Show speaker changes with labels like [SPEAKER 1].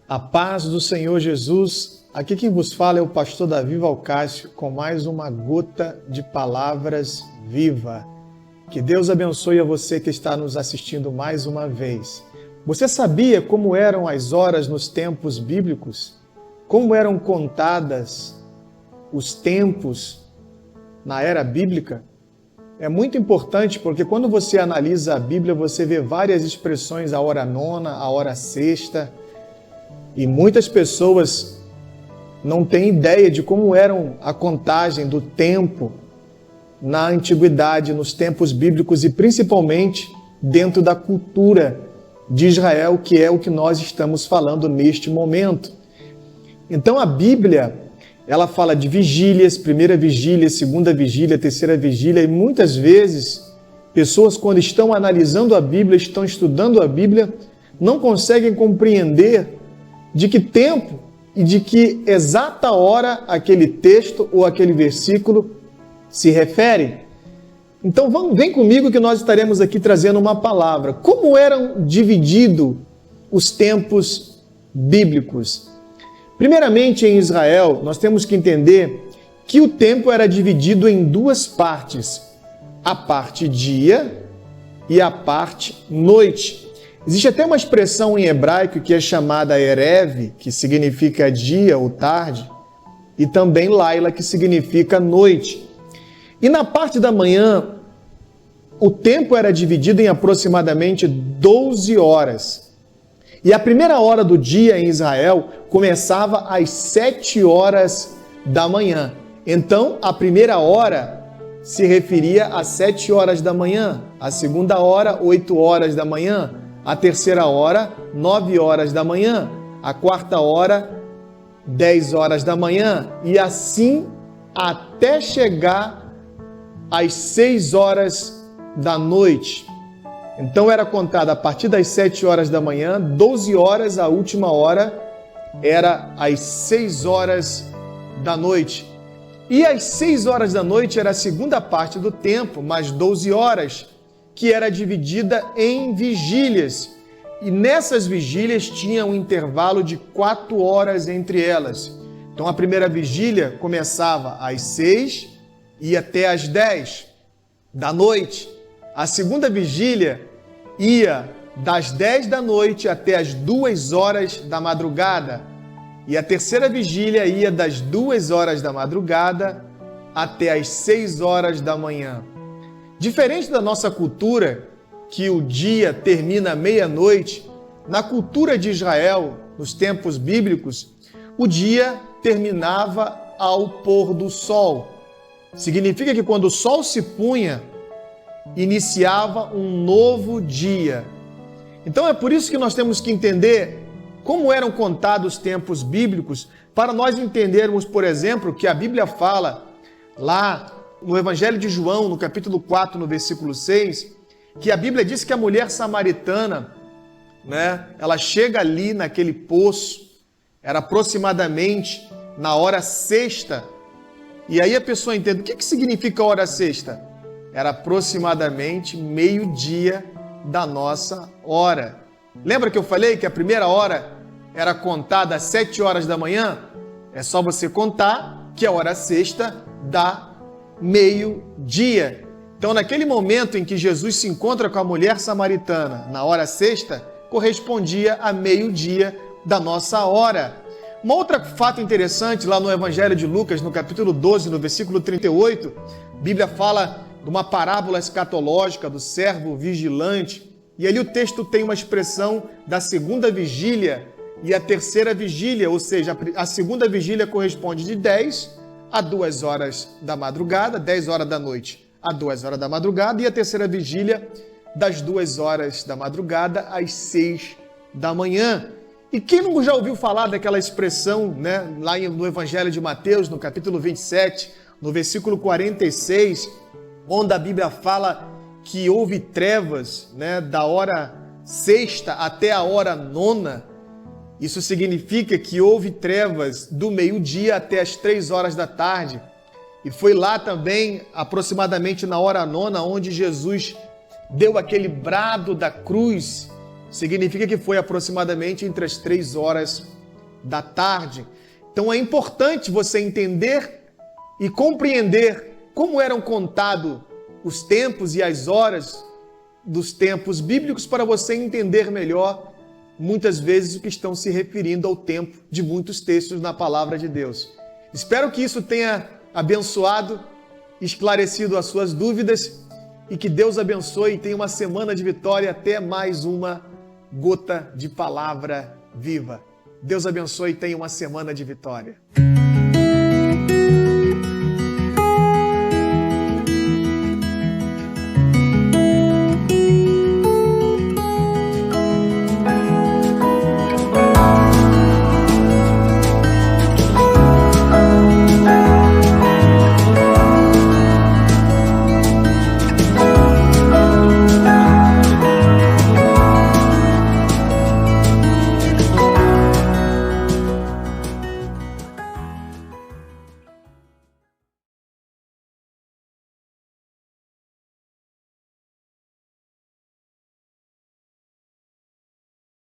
[SPEAKER 1] A paz do Senhor Jesus. Aqui quem vos fala é o pastor Davi Valcácio com mais uma gota de palavras viva. Que Deus abençoe a você que está nos assistindo mais uma vez. Você sabia como eram as horas nos tempos bíblicos? Como eram contadas os tempos na era bíblica? É muito importante porque quando você analisa a Bíblia, você vê várias expressões, a hora nona, a hora sexta, e muitas pessoas não têm ideia de como eram a contagem do tempo na antiguidade, nos tempos bíblicos e principalmente dentro da cultura de Israel, que é o que nós estamos falando neste momento. Então a Bíblia, ela fala de vigílias, primeira vigília, segunda vigília, terceira vigília, e muitas vezes pessoas, quando estão analisando a Bíblia, estão estudando a Bíblia, não conseguem compreender de que tempo e de que exata hora aquele texto ou aquele versículo se refere. Então vem comigo que nós estaremos aqui trazendo uma palavra. Como eram divididos os tempos bíblicos? Primeiramente, em Israel, nós temos que entender que o tempo era dividido em duas partes: a parte dia e a parte noite. Existe até uma expressão em hebraico que é chamada erev, que significa dia ou tarde, e também laila, que significa noite. E na parte da manhã, o tempo era dividido em aproximadamente 12 horas. E a primeira hora do dia em Israel começava às 7 horas da manhã. Então, a primeira hora se referia às 7 horas da manhã, a segunda hora, 8 horas da manhã, a terceira hora, 9 horas da manhã, a quarta hora, 10 horas da manhã, e assim até chegar às 6 horas da noite. Então era contada a partir das 7 horas da manhã, 12 horas, a última hora era às 6 horas da noite. E às 6 horas da noite era a segunda parte do tempo, mais 12 horas, que era dividida em vigílias. E nessas vigílias tinha um intervalo de 4 horas entre elas. Então a primeira vigília começava às 6 e ia até às 10 da noite. A segunda vigília ia das 10 da noite até as 2 horas da madrugada. E a terceira vigília ia das 2 horas da madrugada até as 6 horas da manhã. Diferente da nossa cultura, que o dia termina à meia-noite, na cultura de Israel, nos tempos bíblicos, o dia terminava ao pôr do sol. Significa que quando o sol se punha, iniciava um novo dia. Então é por isso que nós temos que entender como eram contados os tempos bíblicos, para nós entendermos, por exemplo, que a Bíblia fala lá no Evangelho de João, no capítulo 4, no versículo 6, que a Bíblia diz que a mulher samaritana, ela chega ali naquele poço, era aproximadamente na hora sexta, e aí a pessoa entende, o que significa hora sexta? Era aproximadamente meio-dia da nossa hora. Lembra que eu falei que a primeira hora era contada às 7 horas da manhã? É só você contar que a hora sexta dá meio-dia. Então, naquele momento em que Jesus se encontra com a mulher samaritana, na hora sexta, correspondia a meio-dia da nossa hora. Um outro fato interessante, lá no Evangelho de Lucas, no capítulo 12, no versículo 38, a Bíblia fala de uma parábola escatológica do servo vigilante, e ali o texto tem uma expressão da segunda vigília e a terceira vigília, ou seja, a segunda vigília corresponde de 10 a 2 horas da madrugada, 10 horas da noite a 2 horas da madrugada, e a terceira vigília das 2 horas da madrugada às 6 da manhã. E quem não já ouviu falar daquela expressão, lá no Evangelho de Mateus, no capítulo 27, no versículo 46, onde a Bíblia fala que houve trevas, da hora sexta até a hora nona. Isso significa que houve trevas do meio-dia até as 3 horas da tarde. E foi lá também, aproximadamente na hora nona, onde Jesus deu aquele brado da cruz. Significa que foi aproximadamente entre as 3 horas da tarde. Então é importante você entender e compreender como eram contados os tempos e as horas dos tempos bíblicos para você entender melhor, muitas vezes, o que estão se referindo ao tempo de muitos textos na palavra de Deus. Espero que isso tenha abençoado, esclarecido as suas dúvidas e que Deus abençoe e tenha uma semana de vitória até mais uma gota de palavra viva. Deus abençoe e tenha uma semana de vitória.